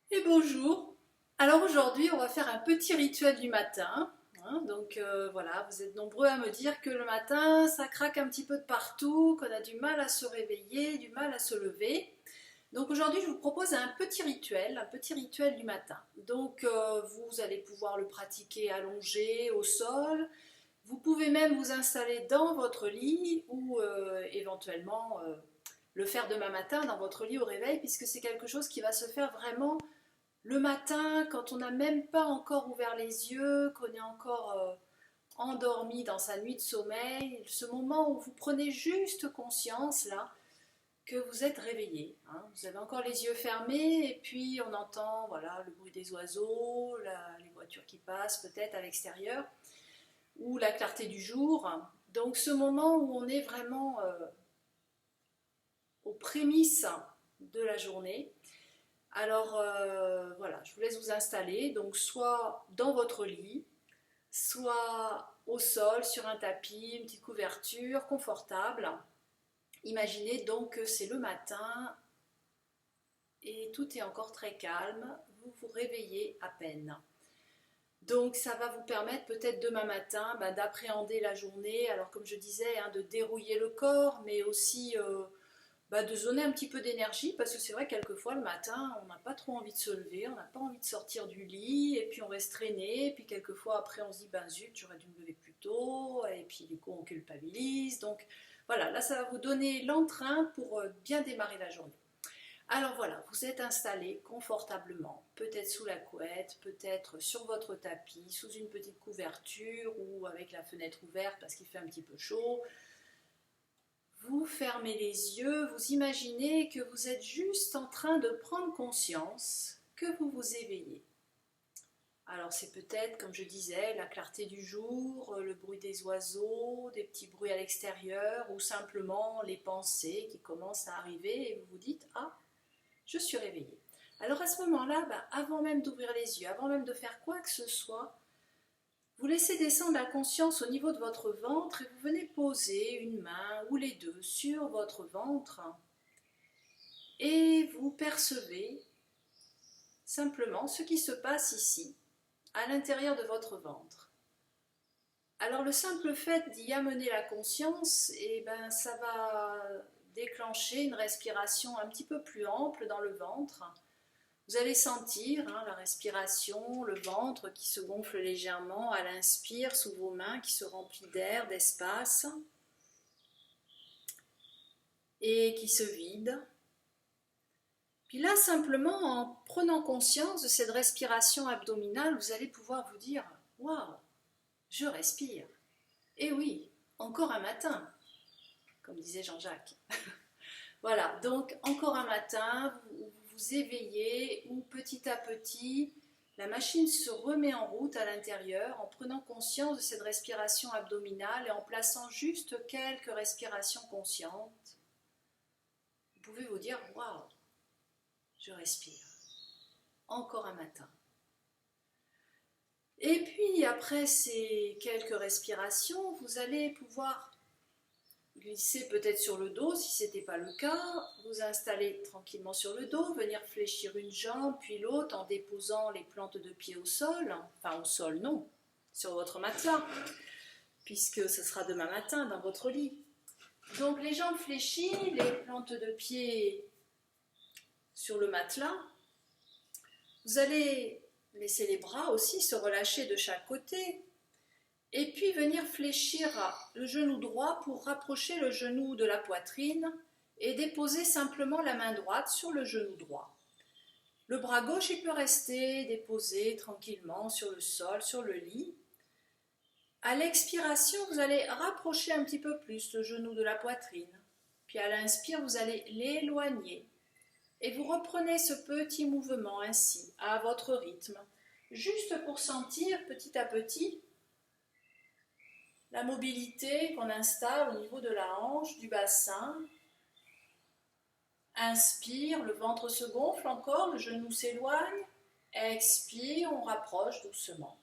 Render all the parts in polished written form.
Et bonjour. Alors aujourd'hui, on va faire un petit rituel du matin. Donc voilà, vous êtes nombreux à me dire que le matin, ça craque un petit peu de partout, qu'on a du mal à se réveiller, du mal à se lever. Donc aujourd'hui, je vous propose un petit rituel du matin. Donc vous allez pouvoir le pratiquer allongé au sol. Vous pouvez même vous installer dans votre lit ou éventuellement le faire demain matin dans votre lit au réveil, puisque c'est quelque chose qui va se faire vraiment le matin, quand on n'a même pas encore ouvert les yeux, qu'on est encore endormi dans sa nuit de sommeil, ce moment où vous prenez juste conscience là que vous êtes réveillé. Vous avez encore les yeux fermés et puis on entend voilà le bruit des oiseaux, les voitures qui passent peut-être à l'extérieur ou la clarté du jour. Donc ce moment où on est vraiment aux prémices de la journée. Alors voilà, je vous laisse vous installer, donc soit dans votre lit, soit au sol, sur un tapis, une petite couverture confortable. Imaginez donc que c'est le matin et tout est encore très calme, vous vous réveillez à peine. Donc ça va vous permettre peut-être demain matin d'appréhender la journée, alors comme je disais, de dérouiller le corps, mais aussi de se donner un petit peu d'énergie, parce que c'est vrai quelquefois le matin on n'a pas trop envie de se lever, on n'a pas envie de sortir du lit, et puis on reste traîné, et puis quelquefois après on se dit ben zut j'aurais dû me lever plus tôt, et puis du coup on culpabilise. Donc voilà, là ça va vous donner l'entrain pour bien démarrer la journée. Alors voilà, vous êtes installé confortablement, peut-être sous la couette, peut-être sur votre tapis, sous une petite couverture ou avec la fenêtre ouverte parce qu'il fait un petit peu chaud. Vous fermez les yeux, vous imaginez que vous êtes juste en train de prendre conscience que vous vous éveillez. Alors c'est peut-être, comme je disais, la clarté du jour, le bruit des oiseaux, des petits bruits à l'extérieur, ou simplement les pensées qui commencent à arriver et vous vous dites « Ah, je suis réveillée ». Alors à ce moment-là, avant même d'ouvrir les yeux, avant même de faire quoi que ce soit, vous laissez descendre la conscience au niveau de votre ventre et vous venez poser une main ou les deux sur votre ventre et vous percevez simplement ce qui se passe ici, à l'intérieur de votre ventre. Alors le simple fait d'y amener la conscience, ça va déclencher une respiration un petit peu plus ample dans le ventre. Vous allez sentir la respiration, le ventre qui se gonfle légèrement à l'inspire sous vos mains, qui se remplit d'air, d'espace et qui se vide. Puis là, simplement, en prenant conscience de cette respiration abdominale, vous allez pouvoir vous dire « Waouh, je respire !» Et oui, encore un matin, comme disait Jean-Jacques. Voilà, donc encore un matin, vous vous éveillez où petit à petit, la machine se remet en route à l'intérieur en prenant conscience de cette respiration abdominale et en plaçant juste quelques respirations conscientes. Vous pouvez vous dire « Waouh, je respire. Encore un matin. » Et puis après ces quelques respirations, vous allez pouvoir glisser peut-être sur le dos si ce n'était pas le cas, vous installer tranquillement sur le dos, venir fléchir une jambe puis l'autre en déposant les plantes de pied au sol, enfin au sol non, sur votre matelas, puisque ce sera demain matin dans votre lit. Donc les jambes fléchies, les plantes de pied sur le matelas. Vous allez laisser les bras aussi se relâcher de chaque côté. Et puis venir fléchir le genou droit pour rapprocher le genou de la poitrine et déposer simplement la main droite sur le genou droit. Le bras gauche il peut rester déposé tranquillement sur le sol, sur le lit. À l'expiration, vous allez rapprocher un petit peu plus le genou de la poitrine. Puis à l'inspire, vous allez l'éloigner. Et vous reprenez ce petit mouvement ainsi, à votre rythme, juste pour sentir petit à petit la mobilité qu'on installe au niveau de la hanche, du bassin. Inspire, le ventre se gonfle encore, le genou s'éloigne. Expire, on rapproche doucement.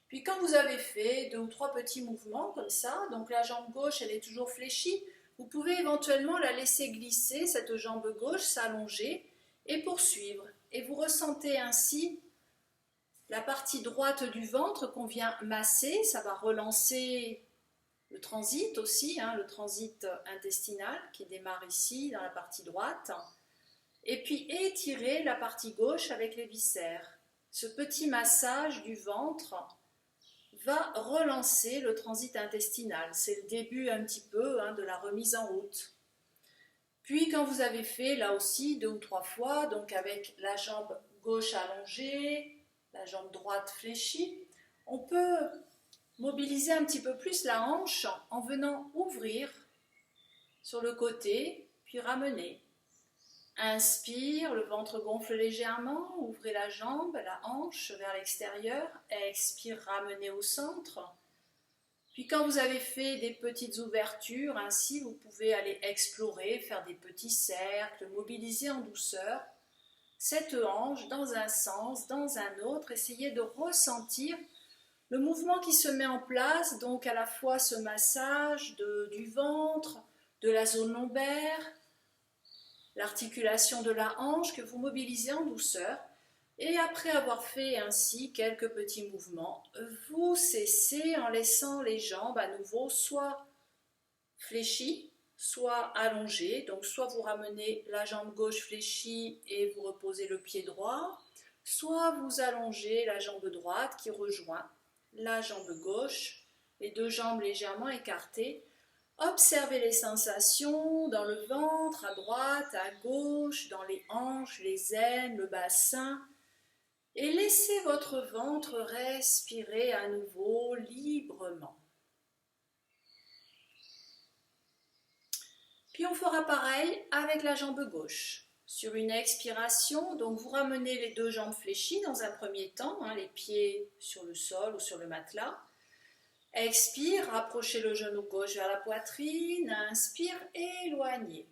Puis quand vous avez fait 2 ou 3 petits mouvements comme ça, donc la jambe gauche elle est toujours fléchie, vous pouvez éventuellement la laisser glisser, cette jambe gauche, s'allonger et poursuivre. et vous ressentez ainsi la partie droite du ventre qu'on vient masser. Ça va relancer le transit aussi, le transit intestinal qui démarre ici dans la partie droite. Et puis étirer la partie gauche avec les viscères. Ce petit massage du ventre va relancer le transit intestinal. C'est le début un petit peu de la remise en route. Puis quand vous avez fait là aussi 2 ou 3 fois, donc avec la jambe gauche allongée, la jambe droite fléchie, on peut mobiliser un petit peu plus la hanche en venant ouvrir sur le côté, puis ramener. Inspire, le ventre gonfle légèrement, ouvrez la jambe, la hanche vers l'extérieur. Expire, ramenez au centre. Puis quand vous avez fait des petites ouvertures, ainsi vous pouvez aller explorer, faire des petits cercles, mobiliser en douceur cette hanche dans un sens, dans un autre. Essayez de ressentir le mouvement qui se met en place, donc à la fois ce massage du ventre, de la zone lombaire, l'articulation de la hanche que vous mobilisez en douceur. Et après avoir fait ainsi quelques petits mouvements, vous cessez en laissant les jambes à nouveau soit fléchies, soit allongées. Donc soit vous ramenez la jambe gauche fléchie et vous reposez le pied droit, soit vous allongez la jambe droite qui rejoint la jambe gauche, les 2 jambes légèrement écartées. Observez les sensations dans le ventre, à droite, à gauche, dans les hanches, les aines, le bassin. Et laissez votre ventre respirer à nouveau librement. Puis on fera pareil avec la jambe gauche. Sur une expiration, donc vous ramenez les 2 jambes fléchies dans un premier temps, les pieds sur le sol ou sur le matelas. Expire, rapprochez le genou gauche vers la poitrine. Inspire, éloignez.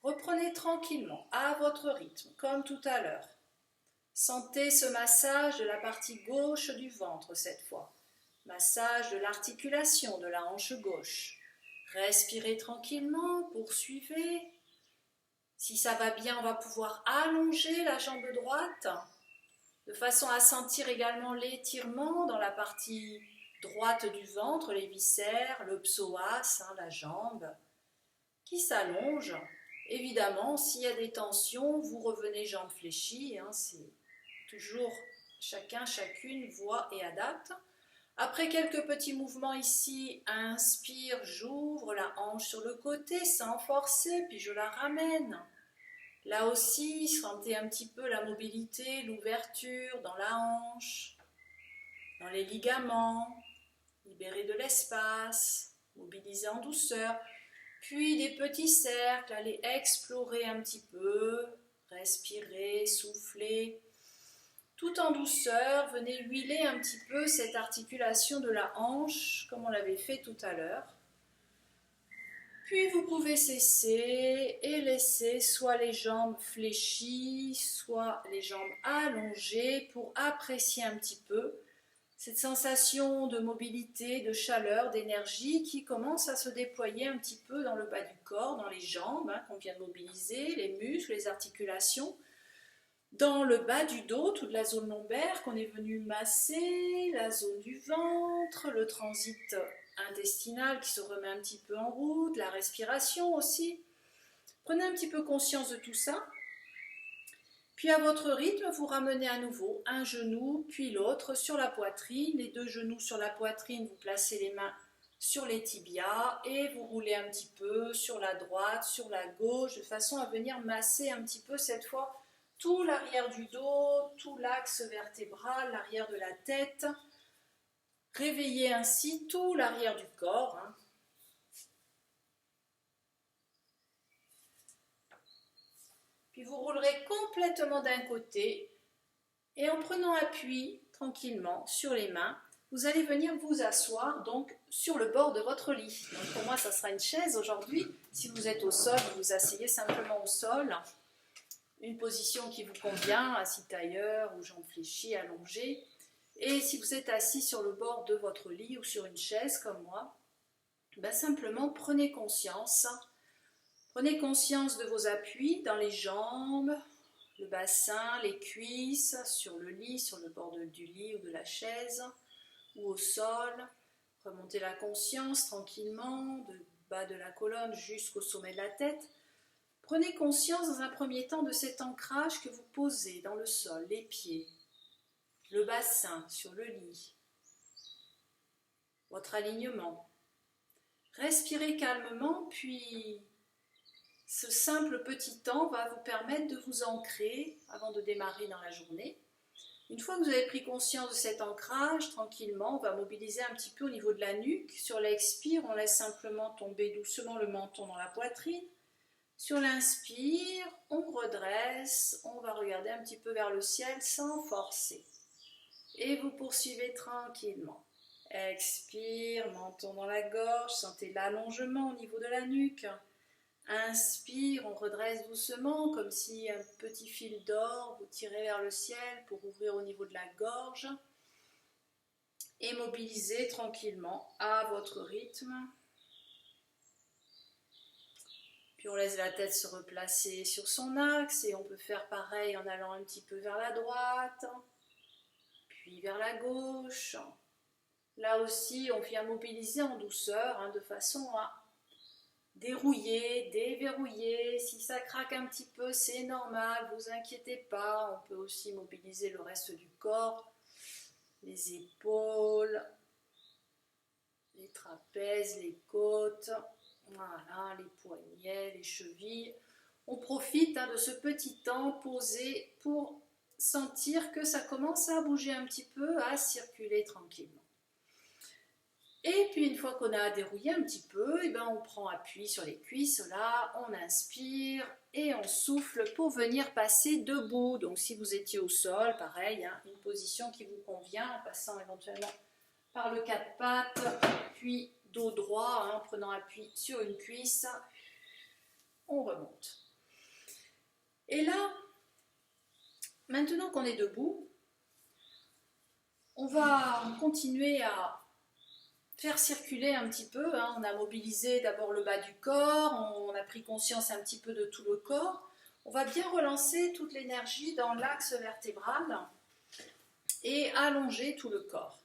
Reprenez tranquillement, à votre rythme, comme tout à l'heure. Sentez ce massage de la partie gauche du ventre cette fois. Massage de l'articulation de la hanche gauche. Respirez tranquillement, poursuivez. Si ça va bien, on va pouvoir allonger la jambe droite de façon à sentir également l'étirement dans la partie droite du ventre, les viscères, le psoas, la jambe qui s'allonge. Évidemment, s'il y a des tensions, vous revenez jambes fléchies, c'est toujours chacune voit et adapte. Après quelques petits mouvements ici, inspire, j'ouvre la hanche sur le côté sans forcer, puis je la ramène. Là aussi, sentez un petit peu la mobilité, l'ouverture dans la hanche, dans les ligaments, libérez de l'espace, mobilisez en douceur. Puis des petits cercles, allez explorer un petit peu, respirez, soufflez. Tout en douceur, venez huiler un petit peu cette articulation de la hanche, comme on l'avait fait tout à l'heure. Puis vous pouvez cesser et laisser soit les jambes fléchies, soit les jambes allongées pour apprécier un petit peu cette sensation de mobilité, de chaleur, d'énergie qui commence à se déployer un petit peu dans le bas du corps, dans les jambes qu'on vient de mobiliser, les muscles, les articulations. Dans le bas du dos, toute la zone lombaire qu'on est venu masser, la zone du ventre, le transit intestinal qui se remet un petit peu en route, la respiration aussi. Prenez un petit peu conscience de tout ça. Puis à votre rythme, vous ramenez à nouveau un genou, puis l'autre sur la poitrine. Les 2 genoux sur la poitrine, vous placez les mains sur les tibias et vous roulez un petit peu sur la droite, sur la gauche, de façon à venir masser un petit peu cette fois tout l'arrière du dos, tout l'axe vertébral, l'arrière de la tête. Réveillez ainsi tout l'arrière du corps. Puis vous roulerez complètement d'un côté et en prenant appui tranquillement sur les mains, vous allez venir vous asseoir donc sur le bord de votre lit. Donc pour moi, ça sera une chaise aujourd'hui. Si vous êtes au sol, vous vous asseyez simplement au sol. Une position qui vous convient, assis tailleur ou jambes fléchies, allongées. Et si vous êtes assis sur le bord de votre lit ou sur une chaise comme moi, simplement prenez conscience. Prenez conscience de vos appuis dans les jambes, le bassin, les cuisses, sur le lit, sur le bord du lit ou de la chaise, ou au sol. Remontez la conscience tranquillement, du bas de la colonne jusqu'au sommet de la tête. Prenez conscience dans un premier temps de cet ancrage que vous posez dans le sol, les pieds, le bassin sur le lit, votre alignement. Respirez calmement, puis ce simple petit temps va vous permettre de vous ancrer avant de démarrer dans la journée. Une fois que vous avez pris conscience de cet ancrage, tranquillement, on va mobiliser un petit peu au niveau de la nuque. Sur l'expire, on laisse simplement tomber doucement le menton dans la poitrine. Sur l'inspire, on redresse, on va regarder un petit peu vers le ciel sans forcer. Et vous poursuivez tranquillement. Expire, menton dans la gorge, sentez l'allongement au niveau de la nuque. Inspire, on redresse doucement, comme si un petit fil d'or vous tirez vers le ciel pour ouvrir au niveau de la gorge. Et mobilisez tranquillement à votre rythme. Puis on laisse la tête se replacer sur son axe et on peut faire pareil en allant un petit peu vers la droite, puis vers la gauche. Là aussi, on vient mobiliser en douceur, de façon à dérouiller, déverrouiller. Si ça craque un petit peu, c'est normal, ne vous inquiétez pas. On peut aussi mobiliser le reste du corps, les épaules, les trapèzes, les côtes, voilà, les poignets, les chevilles. On profite de ce petit temps posé pour sentir que ça commence à bouger un petit peu, à circuler tranquillement. Et puis une fois qu'on a dérouillé un petit peu, on prend appui sur les cuisses, là, on inspire et on souffle pour venir passer debout. Donc si vous étiez au sol, pareil, une position qui vous convient, en passant éventuellement par le quatre pattes, puis dos droit, en prenant appui sur une cuisse, on remonte. Et là, maintenant qu'on est debout, on va continuer à faire circuler un petit peu. On a mobilisé d'abord le bas du corps, on a pris conscience un petit peu de tout le corps. On va bien relancer toute l'énergie dans l'axe vertébral et allonger tout le corps.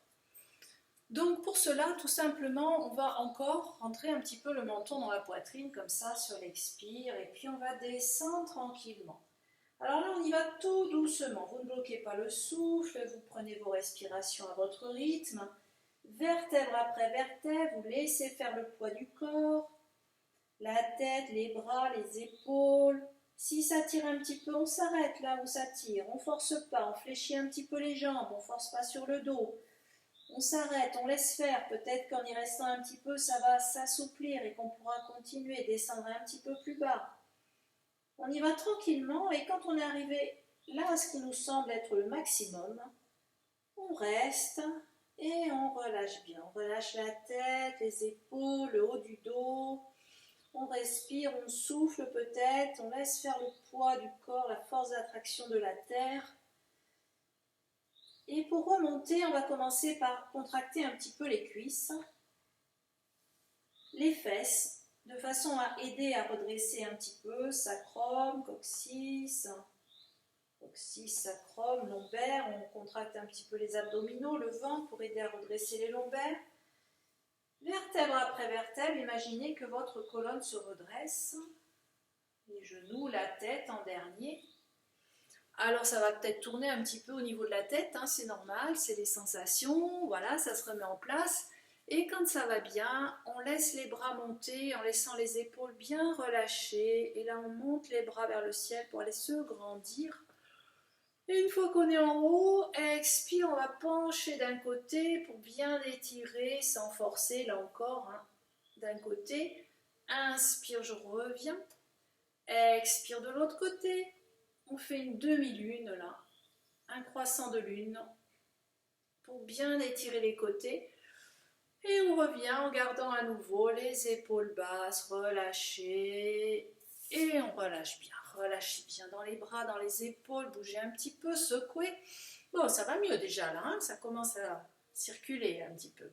Donc pour cela, tout simplement, on va encore rentrer un petit peu le menton dans la poitrine, comme ça, sur l'expire, et puis on va descendre tranquillement. Alors là, on y va tout doucement. Vous ne bloquez pas le souffle, vous prenez vos respirations à votre rythme. Vertèbre après vertèbre, vous laissez faire le poids du corps, la tête, les bras, les épaules. Si ça tire un petit peu, on s'arrête là où ça tire. On ne force pas, on fléchit un petit peu les jambes, on ne force pas sur le dos. On s'arrête, on laisse faire. Peut-être qu'en y restant un petit peu, ça va s'assouplir et qu'on pourra continuer, descendre un petit peu plus bas. On y va tranquillement et quand on est arrivé là à ce qui nous semble être le maximum, on reste. Et on relâche bien, on relâche la tête, les épaules, le haut du dos. On respire, on souffle peut-être, on laisse faire le poids du corps, la force d'attraction de la terre. Et pour remonter, on va commencer par contracter un petit peu les cuisses, les fesses, de façon à aider à redresser un petit peu, sacrum, coccyx, sacrum, lombaire, on contracte un petit peu les abdominaux, le ventre pour aider à redresser les lombaires. Vertèbre après vertèbre, imaginez que votre colonne se redresse, les genoux, la tête en dernier. Alors ça va peut-être tourner un petit peu au niveau de la tête, c'est normal, c'est les sensations, voilà, ça se remet en place. Et quand ça va bien, on laisse les bras monter en laissant les épaules bien relâchées. Et là on monte les bras vers le ciel pour aller se grandir. Et une fois qu'on est en haut, expire, on va pencher d'un côté pour bien étirer sans forcer, là encore, d'un côté. Inspire, je reviens. Expire de l'autre côté. On fait une demi-lune là, un croissant de lune pour bien étirer les côtés. Et on revient en gardant à nouveau les épaules basses, relâchées. Et on relâche bien. Relâchez bien dans les bras, dans les épaules, bougez un petit peu, secouez. Bon, ça va mieux déjà là, ça commence à circuler un petit peu.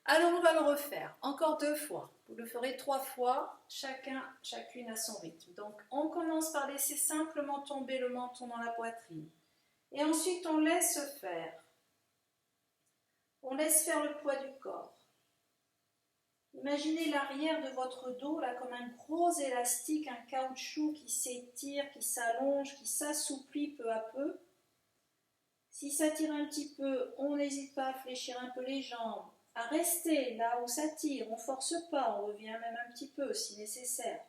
Alors on va le refaire, encore 2 fois. Vous le ferez 3 fois, chacune à son rythme. Donc on commence par laisser simplement tomber le menton dans la poitrine. Et ensuite on laisse faire. On laisse faire le poids du corps. Imaginez l'arrière de votre dos là comme un gros élastique, un caoutchouc qui s'étire, qui s'allonge, qui s'assouplit peu à peu. Si ça tire un petit peu, on n'hésite pas à fléchir un peu les jambes, à rester là où ça tire, on ne force pas, on revient même un petit peu si nécessaire.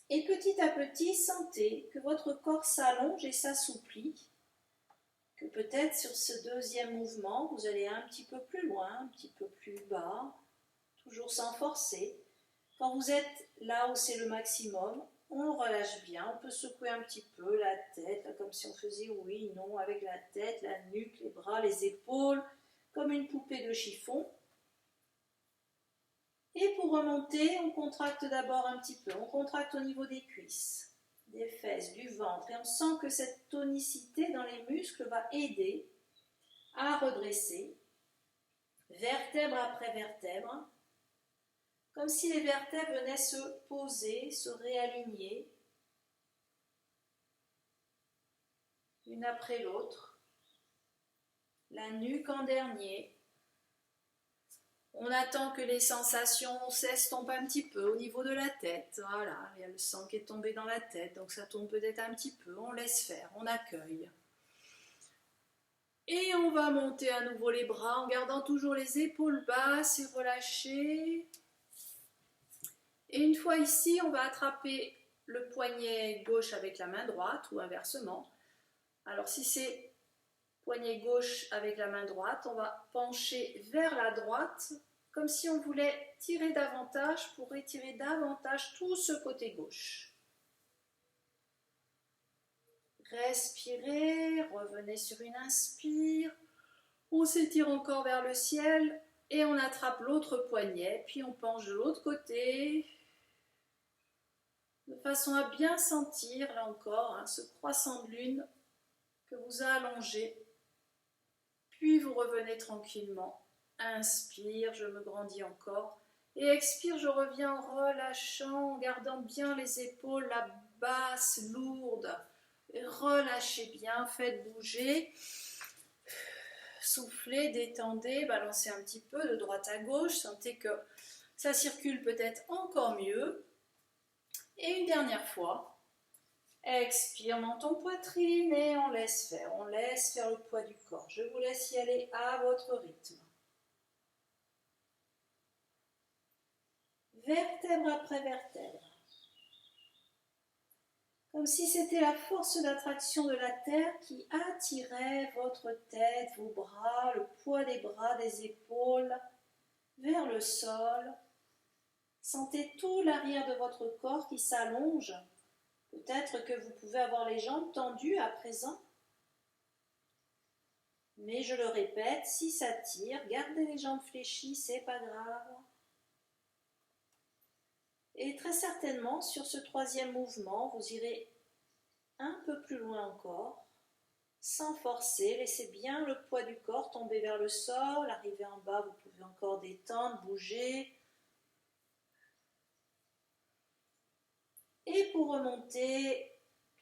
Et petit à petit, sentez que votre corps s'allonge et s'assouplit, que peut-être sur ce deuxième mouvement, vous allez un petit peu plus loin, un petit peu plus bas, toujours sans forcer. Quand vous êtes là où c'est le maximum, on relâche bien, on peut secouer un petit peu la tête, là, comme si on faisait oui, non, avec la tête, la nuque, les bras, les épaules, comme une poupée de chiffon. Et pour remonter, on contracte d'abord un petit peu, on contracte au niveau des cuisses, des fesses, du ventre, et on sent que cette tonicité dans les muscles va aider à redresser, vertèbre après vertèbre, comme si les vertèbres venaient se poser, se réaligner, une après l'autre, la nuque en dernier. On attend que les sensations s'estompent un petit peu au niveau de la tête. Voilà, il y a le sang qui est tombé dans la tête, donc ça tombe peut-être un petit peu. On laisse faire, on accueille. Et on va monter à nouveau les bras en gardant toujours les épaules basses et relâchées. Et une fois ici, on va attraper le poignet gauche avec la main droite ou inversement. Alors si c'est poignet gauche avec la main droite, on va pencher vers la droite comme si on voulait tirer davantage pour étirer davantage tout ce côté gauche. Respirez, revenez sur une inspire, on s'étire encore vers le ciel et on attrape l'autre poignet, puis on penche de l'autre côté, de façon à bien sentir, là encore, ce croissant de lune que vous a allongé. Puis vous revenez tranquillement. Inspire, je me grandis encore. Et expire, je reviens en relâchant, en gardant bien les épaules, la basse, lourde. Et relâchez bien, faites bouger. Soufflez, détendez, balancez un petit peu de droite à gauche. Sentez que ça circule peut-être encore mieux. Et une dernière fois, expire, menton, poitrine et on laisse faire le poids du corps. Je vous laisse y aller à votre rythme. Vertèbre après vertèbre. Comme si c'était la force d'attraction de la terre qui attirait votre tête, vos bras, le poids des bras, des épaules, vers le sol. Sentez tout l'arrière de votre corps qui s'allonge. Peut-être que vous pouvez avoir les jambes tendues à présent. Mais je le répète, si ça tire, gardez les jambes fléchies, c'est pas grave. Et très certainement, sur ce troisième mouvement, vous irez un peu plus loin encore, sans forcer. Laissez bien le poids du corps tomber vers le sol. Arrivez en bas, vous pouvez encore détendre, bouger. Et pour remonter,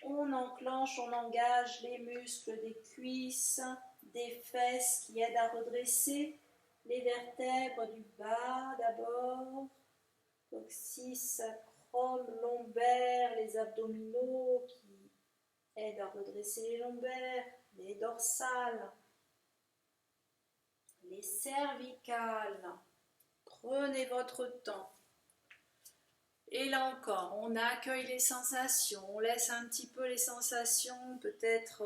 on enclenche, on engage les muscles des cuisses, des fesses qui aident à redresser les vertèbres du bas d'abord, coccyx, sacrum, lombaire, les abdominaux qui aident à redresser les lombaires, les dorsales, les cervicales. Prenez votre temps. Et là encore, on accueille les sensations, on laisse un petit peu les sensations peut-être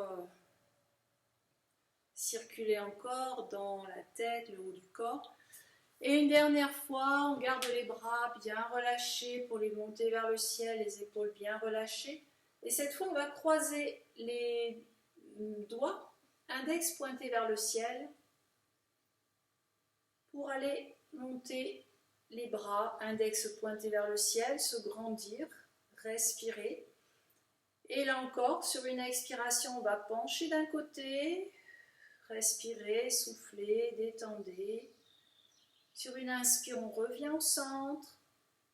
circuler encore dans la tête, le haut du corps. Et une dernière fois, on garde les bras bien relâchés pour les monter vers le ciel, les épaules bien relâchées. Et cette fois, on va croiser les doigts, index pointé vers le ciel, pour aller monter les bras, index pointé vers le ciel, se grandir, respirer. Et là encore, sur une expiration, on va pencher d'un côté, respirer, souffler, détendez. Sur une inspire, on revient au centre,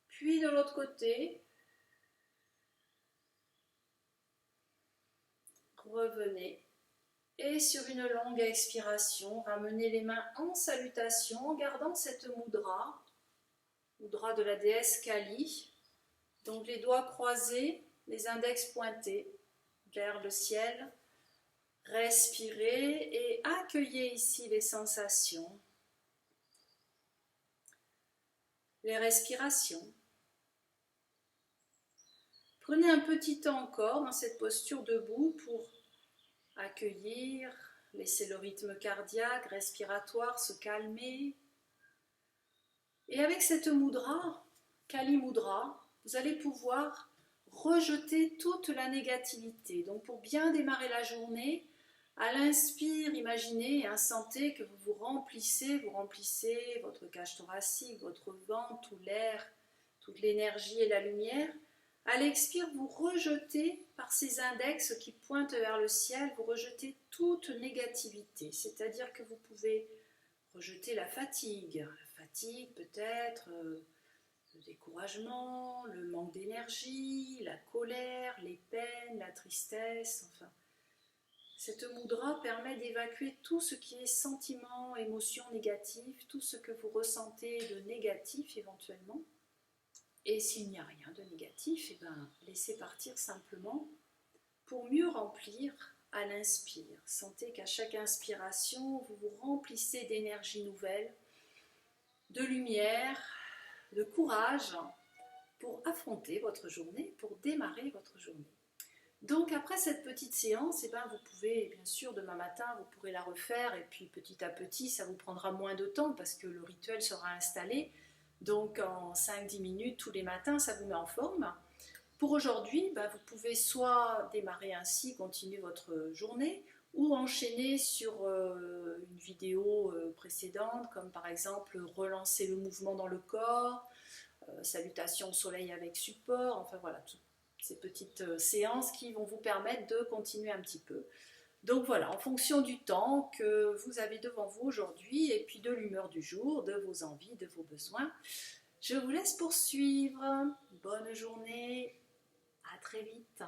puis de l'autre côté. Revenez. Et sur une longue expiration, ramenez les mains en salutation en gardant cette mudra, mudra de la déesse Kali. Donc les doigts croisés, les index pointés vers le ciel. Respirez et accueillez ici les sensations, les respirations. Prenez un petit temps encore dans cette posture debout pour accueillir, laisser le rythme cardiaque, respiratoire se calmer. Et avec cette mudra, Kali Mudra, vous allez pouvoir rejeter toute la négativité. Donc pour bien démarrer la journée, à l'inspire, imaginez et sentez que vous remplissez votre cage thoracique, votre ventre, tout l'air, toute l'énergie et la lumière. À l'expire, vous rejetez par ces index qui pointent vers le ciel, vous rejetez toute négativité. C'est-à-dire que vous pouvez rejeter la fatigue peut-être, le découragement, le manque d'énergie, la colère, les peines, la tristesse, enfin. Cette mudra permet d'évacuer tout ce qui est sentiment, émotion négative, tout ce que vous ressentez de négatif éventuellement. Et s'il n'y a rien de négatif, laissez partir simplement pour mieux remplir à l'inspire. Sentez qu'à chaque inspiration, vous vous remplissez d'énergie nouvelle, de lumière, de courage pour affronter votre journée, pour démarrer votre journée. Donc après cette petite séance, vous pouvez, bien sûr, demain matin, vous pourrez la refaire et puis petit à petit, ça vous prendra moins de temps parce que le rituel sera installé. Donc en 5-10 minutes tous les matins, ça vous met en forme. Pour aujourd'hui, vous pouvez soit démarrer ainsi, continuer votre journée, ou enchaîner sur une vidéo précédente, comme par exemple relancer le mouvement dans le corps, salutations au soleil avec support, enfin voilà, toutes ces petites séances qui vont vous permettre de continuer un petit peu. Donc voilà, en fonction du temps que vous avez devant vous aujourd'hui et puis de l'humeur du jour, de vos envies, de vos besoins, je vous laisse poursuivre. Bonne journée, à très vite.